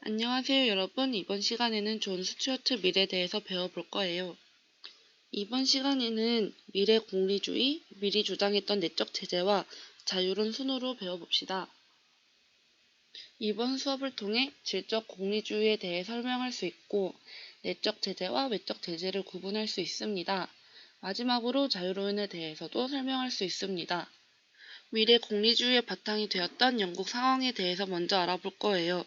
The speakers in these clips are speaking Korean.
안녕하세요 여러분. 이번 시간에는 존 스튜어트 밀에 대해서 배워볼 거예요. 이번 시간에는 밀의 공리주의, 밀이 주장했던 내적 체제와 자유로운 순으로 배워봅시다. 이번 수업을 통해 질적 공리주의에 대해 설명할 수 있고 내적 체제와 외적 체제를 구분할 수 있습니다. 마지막으로 자유로운에 대해서도 설명할 수 있습니다. 밀의 공리주의의 바탕이 되었던 영국 상황에 대해서 먼저 알아볼 거예요.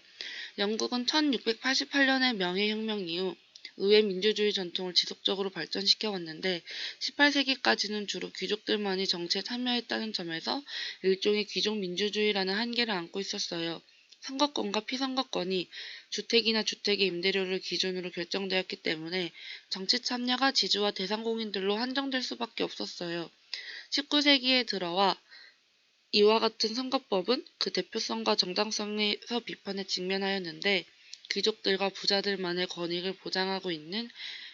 영국은 1688년의 명예혁명 이후 의회 민주주의 전통을 지속적으로 발전시켜 왔는데 18세기까지는 주로 귀족들만이 정치에 참여했다는 점에서 일종의 귀족 민주주의라는 한계를 안고 있었어요. 선거권과 피선거권이 주택이나 주택의 임대료를 기준으로 결정되었기 때문에 정치 참여가 지주와 대상공인들로 한정될 수밖에 없었어요. 19세기에 들어와 이와 같은 선거법은 그 대표성과 정당성에서 비판에 직면하였는데 귀족들과 부자들만의 권익을 보장하고 있는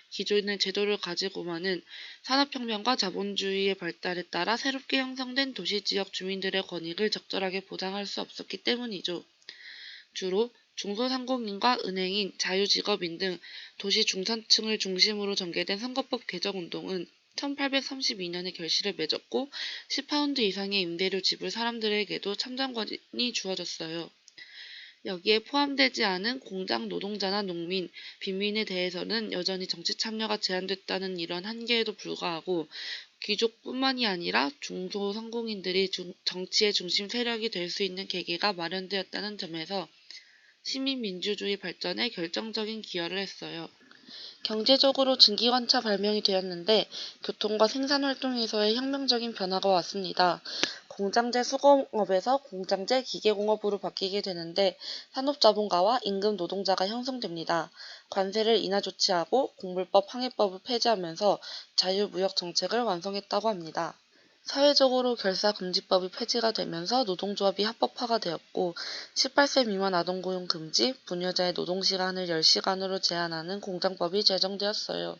기존의 제도를 가지고만은 산업혁명과 자본주의의 발달에 따라 새롭게 형성된 도시지역 주민들의 권익을 적절하게 보장할 수 없었기 때문이죠. 주로 중소상공인과 은행인, 자유직업인 등 도시 중산층을 중심으로 전개된 선거법 개정운동은 1832년에 결실을 맺었고 10파운드 이상의 임대료 지불 사람들에게도 참정권이 주어졌어요. 여기에 포함되지 않은 공장 노동자나 농민, 빈민에 대해서는 여전히 정치 참여가 제한됐다는 이런 한계에도 불구하고 귀족뿐만이 아니라 중소상공인들이 정치의 중심 세력이 될 수 있는 계기가 마련되었다는 점에서 시민민주주의 발전에 결정적인 기여를 했어요. 경제적으로 증기관차 발명이 되었는데 교통과 생산활동에서의 혁명적인 변화가 왔습니다. 공장제 수공업에서 공장제 기계공업으로 바뀌게 되는데 산업자본가와 임금 노동자가 형성됩니다. 관세를 인하 조치하고 공물법 항해법을 폐지하면서 자유무역 정책을 완성했다고 합니다. 사회적으로 결사금지법이 폐지가 되면서 노동조합이 합법화가 되었고 18세 미만 아동고용 금지, 부녀자의 노동시간을 10시간으로 제한하는 공장법이 제정되었어요.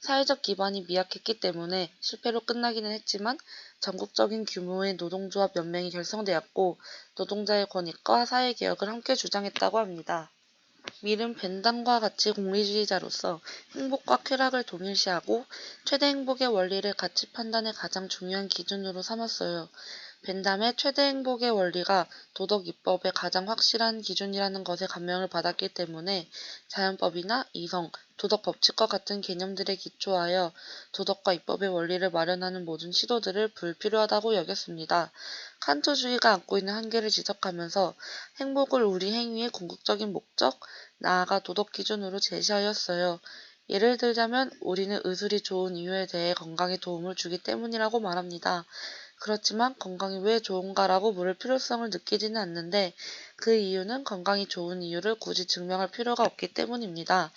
사회적 기반이 미약했기 때문에 실패로 끝나기는 했지만 전국적인 규모의 노동조합 연맹이 결성되었고 노동자의 권익과 사회개혁을 함께 주장했다고 합니다. 밀은 벤담과 같이 공리주의자로서 행복과 쾌락을 동일시하고 최대 행복의 원리를 가치 판단의 가장 중요한 기준으로 삼았어요. 벤담의 최대 행복의 원리가 도덕 입법의 가장 확실한 기준이라는 것에 감명을 받았기 때문에 자연법이나 이성, 도덕 법칙과 같은 개념들에 기초하여 도덕과 입법의 원리를 마련하는 모든 시도들을 불필요하다고 여겼습니다. 칸트주의가 안고 있는 한계를 지적하면서 행복을 우리 행위의 궁극적인 목적, 나아가 도덕 기준으로 제시하였어요. 예를 들자면 우리는 의술이 좋은 이유에 대해 건강에 도움을 주기 때문이라고 말합니다. 그렇지만 건강이 왜 좋은가라고 물을 필요성을 느끼지는 않는데 그 이유는 건강이 좋은 이유를 굳이 증명할 필요가 없기 때문입니다.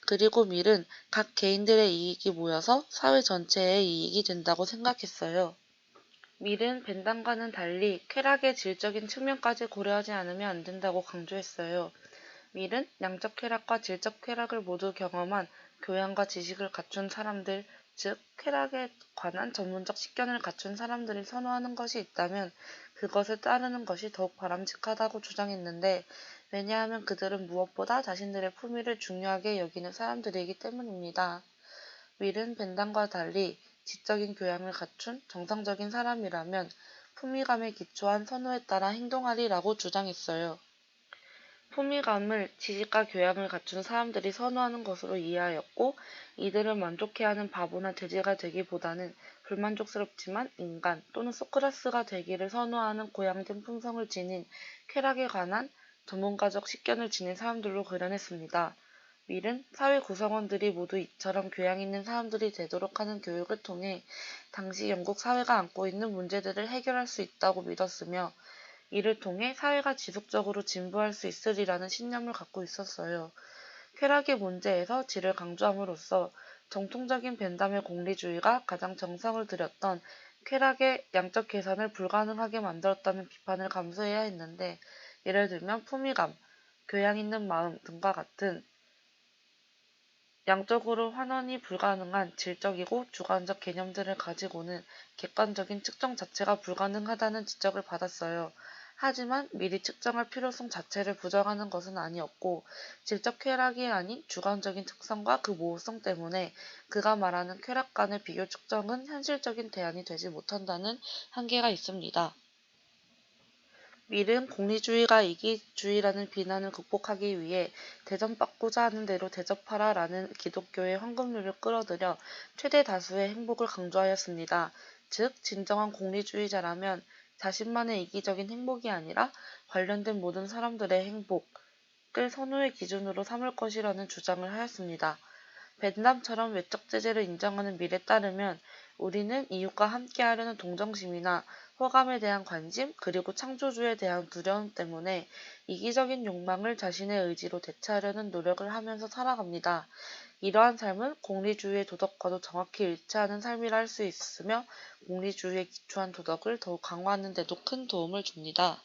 그리고 밀은 각 개인들의 이익이 모여서 사회 전체의 이익이 된다고 생각했어요. 밀은 벤담과는 달리 쾌락의 질적인 측면까지 고려하지 않으면 안 된다고 강조했어요. 밀은 양적 쾌락과 질적 쾌락을 모두 경험한 교양과 지식을 갖춘 사람들, 즉 쾌락에 관한 전문적 식견을 갖춘 사람들이 선호하는 것이 있다면 그것을 따르는 것이 더욱 바람직하다고 주장했는데 왜냐하면 그들은 무엇보다 자신들의 품위를 중요하게 여기는 사람들이기 때문입니다. 밀은 벤담과 달리 지적인 교양을 갖춘 정상적인 사람이라면 품위감에 기초한 선호에 따라 행동하리라고 주장했어요. 품위감을 지식과 교양을 갖춘 사람들이 선호하는 것으로 이해하였고 이들을 만족해하는 바보나 돼지가 되기보다는 불만족스럽지만 인간 또는 소크라스가 되기를 선호하는 고양된 품성을 지닌 쾌락에 관한 전문가적 식견을 지닌 사람들로 그려냈습니다. 밀은 사회 구성원들이 모두 이처럼 교양 있는 사람들이 되도록 하는 교육을 통해 당시 영국 사회가 안고 있는 문제들을 해결할 수 있다고 믿었으며 이를 통해 사회가 지속적으로 진보할 수 있으리라는 신념을 갖고 있었어요. 쾌락의 문제에서 질을 강조함으로써 정통적인 벤담의 공리주의가 가장 정성을 들였던 쾌락의 양적 계산을 불가능하게 만들었다는 비판을 감수해야 했는데 예를 들면 품위감, 교양 있는 마음 등과 같은 양적으로 환원이 불가능한 질적이고 주관적 개념들을 가지고는 객관적인 측정 자체가 불가능하다는 지적을 받았어요. 하지만 미리 측정할 필요성 자체를 부정하는 것은 아니었고 질적 쾌락이 아닌 주관적인 특성과 그 모호성 때문에 그가 말하는 쾌락 간의 비교 측정은 현실적인 대안이 되지 못한다는 한계가 있습니다. 밀은 공리주의가 이기주의라는 비난을 극복하기 위해 대접받고자 하는 대로 대접하라 라는 기독교의 황금률을 끌어들여 최대 다수의 행복을 강조하였습니다. 즉 진정한 공리주의자라면 자신만의 이기적인 행복이 아니라 관련된 모든 사람들의 행복을 선호의 기준으로 삼을 것이라는 주장을 하였습니다. 벤담처럼 외적 제재를 인정하는 밀에 따르면 우리는 이웃과 함께하려는 동정심이나 호감에 대한 관심 그리고 창조주에 대한 두려움 때문에 이기적인 욕망을 자신의 의지로 대체하려는 노력을 하면서 살아갑니다. 이러한 삶은 공리주의의 도덕과도 정확히 일치하는 삶이라 할 수 있으며 공리주의에 기초한 도덕을 더욱 강화하는 데도 큰 도움을 줍니다.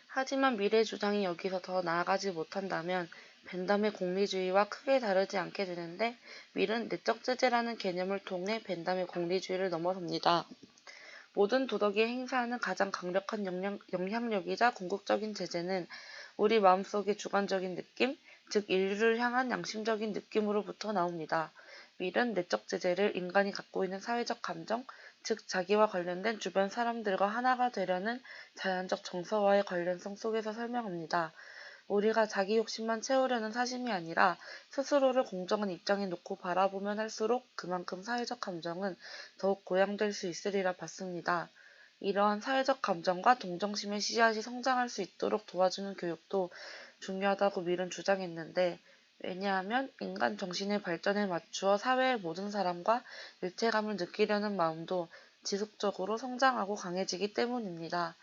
하지만 밀의 주장이 여기서 더 나아가지 못한다면 벤담의 공리주의와 크게 다르지 않게 되는데 밀은 내적 제재라는 개념을 통해 벤담의 공리주의를 넘어섭니다. 모든 도덕이 행사하는 가장 강력한 영향력이자 궁극적인 제재는 우리 마음속의 주관적인 느낌, 즉 인류를 향한 양심적인 느낌으로부터 나옵니다. 밀은 내적 제재를 인간이 갖고 있는 사회적 감정, 즉 자기와 관련된 주변 사람들과 하나가 되려는 자연적 정서와의 관련성 속에서 설명합니다. 우리가 자기 욕심만 채우려는 사심이 아니라 스스로를 공정한 입장에 놓고 바라보면 할수록 그만큼 사회적 감정은 더욱 고양될 수 있으리라 봤습니다. 이러한 사회적 감정과 동정심의 씨앗이 성장할 수 있도록 도와주는 교육도 중요하다고 밀은 주장했는데, 왜냐하면 인간 정신의 발전에 맞추어 사회의 모든 사람과 일체감을 느끼려는 마음도 지속적으로 성장하고 강해지기 때문입니다.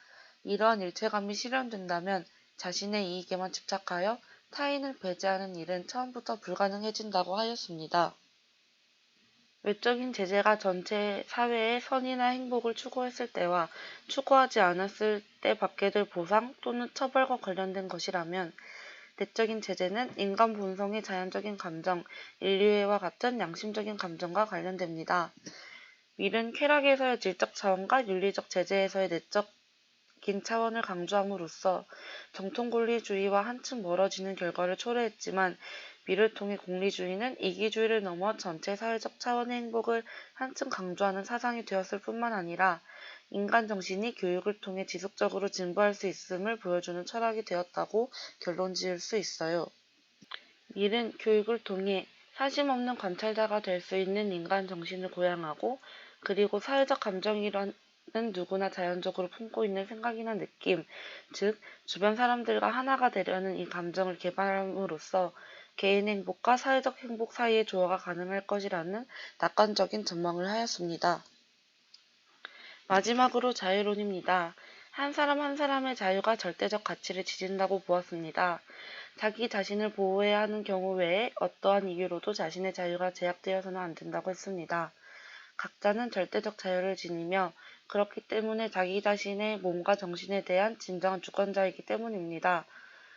이러한 일체감이 실현된다면 자신의 이익에만 집착하여 타인을 배제하는 일은 처음부터 불가능해진다고 하였습니다. 외적인 제재가 전체 사회의 선이나 행복을 추구했을 때와 추구하지 않았을 때 받게 될 보상 또는 처벌과 관련된 것이라면 내적인 제재는 인간 본성의 자연적인 감정, 인류애와 같은 양심적인 감정과 관련됩니다. 밀은 쾌락에서의 질적 차원과 윤리적 제재에서의 내적인 차원을 강조함으로써 정통권리주의와 한층 멀어지는 결과를 초래했지만 밀을 통해 공리주의는 이기주의를 넘어 전체 사회적 차원의 행복을 한층 강조하는 사상이 되었을 뿐만 아니라 인간 정신이 교육을 통해 지속적으로 진보할 수 있음을 보여주는 철학이 되었다고 결론지을 수 있어요. 밀은 교육을 통해 사심 없는 관찰자가 될 수 있는 인간 정신을 고양하고 그리고 사회적 감정이라는 누구나 자연적으로 품고 있는 생각이나 느낌, 즉 주변 사람들과 하나가 되려는 이 감정을 개발함으로써 개인 행복과 사회적 행복 사이의 조화가 가능할 것이라는 낙관적인 전망을 하였습니다. 마지막으로 자유론입니다. 한 사람 한 사람의 자유가 절대적 가치를 지진다고 보았습니다. 자기 자신을 보호해야 하는 경우 외에 어떠한 이유로도 자신의 자유가 제약되어서는 안 된다고 했습니다. 각자는 절대적 자유를 지니며 그렇기 때문에 자기 자신의 몸과 정신에 대한 진정한 주권자이기 때문입니다.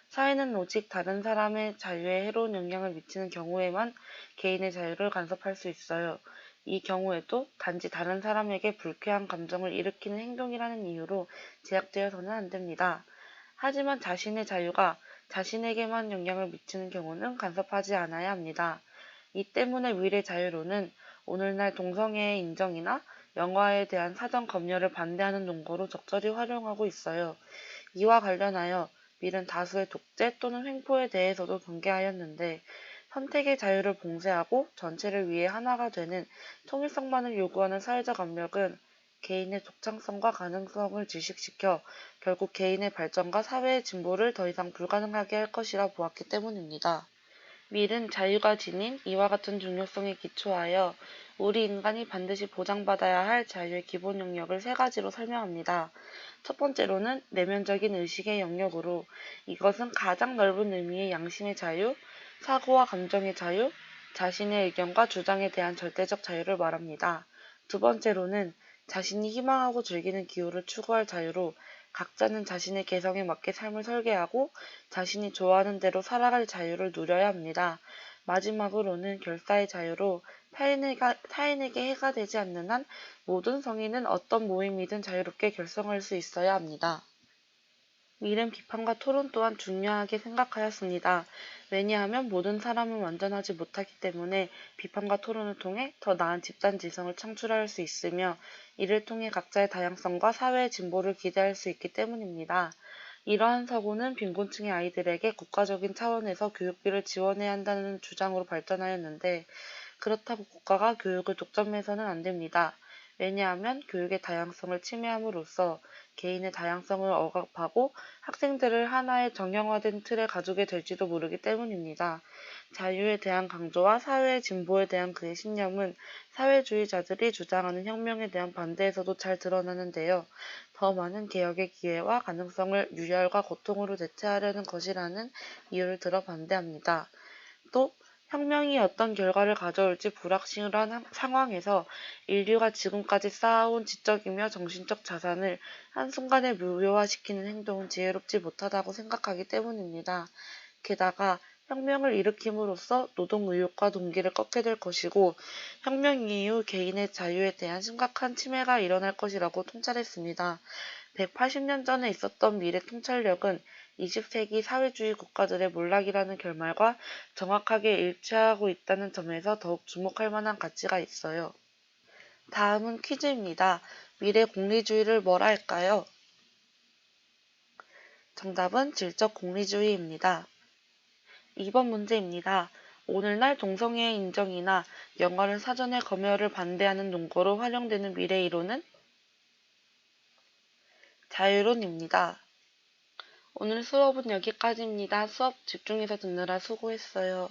사회는 오직 다른 사람의 자유에 해로운 영향을 미치는 경우에만 개인의 자유를 간섭할 수 있어요. 이 경우에도 단지 다른 사람에게 불쾌한 감정을 일으키는 행동이라는 이유로 제약되어서는 안 됩니다. 하지만 자신의 자유가 자신에게만 영향을 미치는 경우는 간섭하지 않아야 합니다. 이 때문에 밀의 자유론은 오늘날 동성애의 인정이나 영아에 대한 사전 검열을 반대하는 논거로 적절히 활용하고 있어요. 이와 관련하여 밀은 다수의 독재 또는 횡포에 대해서도 경계하였는데 선택의 자유를 봉쇄하고 전체를 위해 하나가 되는 통일성만을 요구하는 사회적 압력은 개인의 독창성과 가능성을 질식시켜 결국 개인의 발전과 사회의 진보를 더 이상 불가능하게 할 것이라 보았기 때문입니다. 밀은 자유가 지닌 이와 같은 중요성에 기초하여 우리 인간이 반드시 보장받아야 할 자유의 기본 영역을 세 가지로 설명합니다. 첫 번째로는 내면적인 의식의 영역으로 이것은 가장 넓은 의미의 양심의 자유, 사고와 감정의 자유, 자신의 의견과 주장에 대한 절대적 자유를 말합니다. 두 번째로는 자신이 희망하고 즐기는 기호를 추구할 자유로 각자는 자신의 개성에 맞게 삶을 설계하고 자신이 좋아하는 대로 살아갈 자유를 누려야 합니다. 마지막으로는 결사의 자유로 타인에게 해가 되지 않는 한 모든 성인은 어떤 모임이든 자유롭게 결성할 수 있어야 합니다. 밀은 비판과 토론 또한 중요하게 생각하였습니다. 왜냐하면 모든 사람은 완전하지 못하기 때문에 비판과 토론을 통해 더 나은 집단 지성을 창출할 수 있으며 이를 통해 각자의 다양성과 사회의 진보를 기대할 수 있기 때문입니다. 이러한 사고는 빈곤층의 아이들에게 국가적인 차원에서 교육비를 지원해야 한다는 주장으로 발전하였는데 그렇다고 국가가 교육을 독점해서는 안 됩니다. 왜냐하면 교육의 다양성을 침해함으로써 개인의 다양성을 억압하고 학생들을 하나의 정형화된 틀에 가두게 될지도 모르기 때문입니다. 자유에 대한 강조와 사회의 진보에 대한 그의 신념은 사회주의자들이 주장하는 혁명에 대한 반대에서도 잘 드러나는데요. 더 많은 개혁의 기회와 가능성을 유혈과 고통으로 대체하려는 것이라는 이유를 들어 반대합니다. 또 혁명이 어떤 결과를 가져올지 불확실한 상황에서 인류가 지금까지 쌓아온 지적이며 정신적 자산을 한순간에 무효화시키는 행동은 지혜롭지 못하다고 생각하기 때문입니다. 게다가 혁명을 일으킴으로써 노동 의욕과 동기를 꺾게 될 것이고 혁명 이후 개인의 자유에 대한 심각한 침해가 일어날 것이라고 통찰했습니다. 180년 전에 있었던 미래 통찰력은 20세기 사회주의 국가들의 몰락이라는 결말과 정확하게 일치하고 있다는 점에서 더욱 주목할 만한 가치가 있어요. 다음은 퀴즈입니다. 미래 공리주의를 뭐라 할까요? 정답은 질적 공리주의입니다. 2번 문제입니다. 오늘날 동성애의 인정이나 영어를 사전에 검열을 반대하는 논거로 활용되는 미래 이론은 자유론입니다. 오늘 수업은 여기까지입니다. 수업 집중해서 듣느라 수고했어요.